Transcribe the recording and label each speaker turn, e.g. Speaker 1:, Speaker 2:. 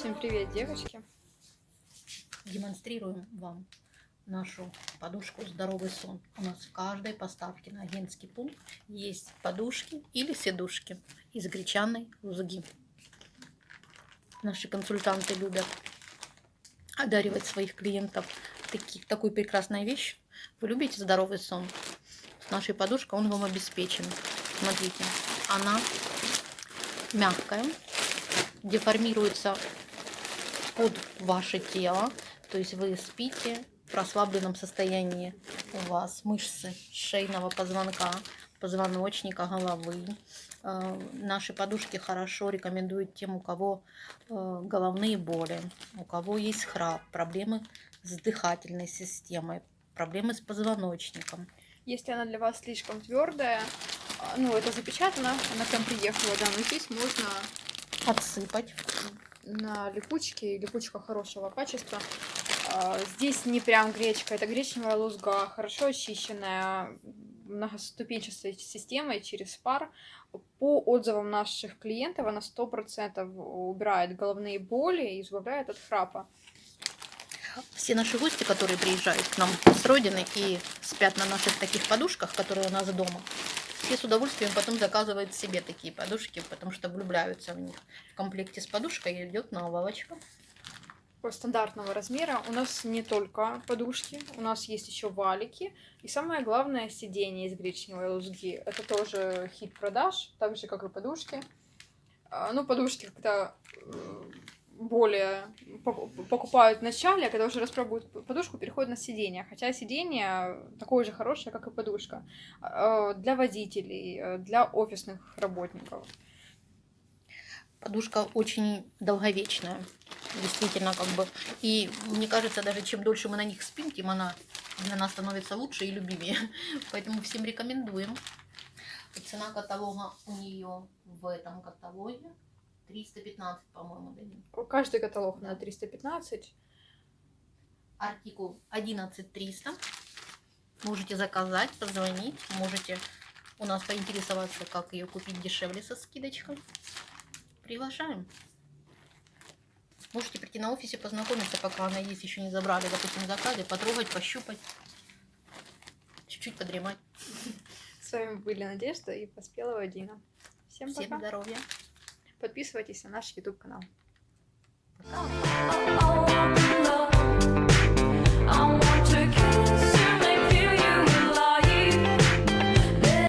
Speaker 1: Всем привет, девочки.
Speaker 2: Демонстрируем вам нашу подушку «Здоровый сон». У нас в каждой поставке на агентский пункт есть подушки или сидушки из гречаной лузги. Наши консультанты любят одаривать своих клиентов такой прекрасной вещью. Вы любите здоровый сон? С нашей подушкой он вам обеспечен. Смотрите, она мягкая, деформируется под ваше тело, то есть вы спите в расслабленном состоянии. У вас мышцы шейного позвонка, позвоночника, головы. Наши подушки хорошо рекомендуют тем, у кого головные боли, у кого есть храп, проблемы с дыхательной системой, проблемы с позвоночником.
Speaker 1: Если она для вас слишком твердая, это запечатано, она к нам приехала, да, но здесь можно
Speaker 2: Отсыпать.
Speaker 1: на липучка хорошего качества. Здесь не прям гречка, это гречневая лузга, хорошо очищенная многоступенчатой системой через пар. По отзывам наших клиентов, она 100% убирает головные боли и избавляет от храпа.
Speaker 2: Все наши гости, которые приезжают к нам с родины и спят на наших таких подушках, которые у нас дома, все с удовольствием потом заказывают себе такие подушки, потому что влюбляются в них. В комплекте с подушкой идет наволочка.
Speaker 1: По стандартного размера у нас не только подушки, у нас есть еще валики. И самое главное, сиденье из гречневой лузги. Это тоже хит продаж, так же, как и подушки. Подушки когда более покупают в начале, а когда уже распробуют подушку, переходят на сиденье. Хотя сиденье такое же хорошее, как и подушка. Для водителей, для офисных работников.
Speaker 2: Подушка очень долговечная, действительно, И мне кажется, даже чем дольше мы на них спим, тем она для нас становится лучше и любимее. Поэтому всем рекомендуем. Цена каталога у нее в этом каталоге 315, по-моему, да?
Speaker 1: Каждый каталог на 315.
Speaker 2: Артикул 11300. Можете заказать, позвонить, можете у нас поинтересоваться, как ее купить дешевле со скидочкой. Приглашаем. Можете прийти на офисе, познакомиться, пока она есть, еще не забрали, допустим, заказы, потрогать, пощупать, чуть-чуть подремать.
Speaker 1: С вами были Надежда и Поспелова Дина. Всем пока.
Speaker 2: Всем здоровья.
Speaker 1: Подписывайтесь на наш YouTube канал.
Speaker 2: Пока.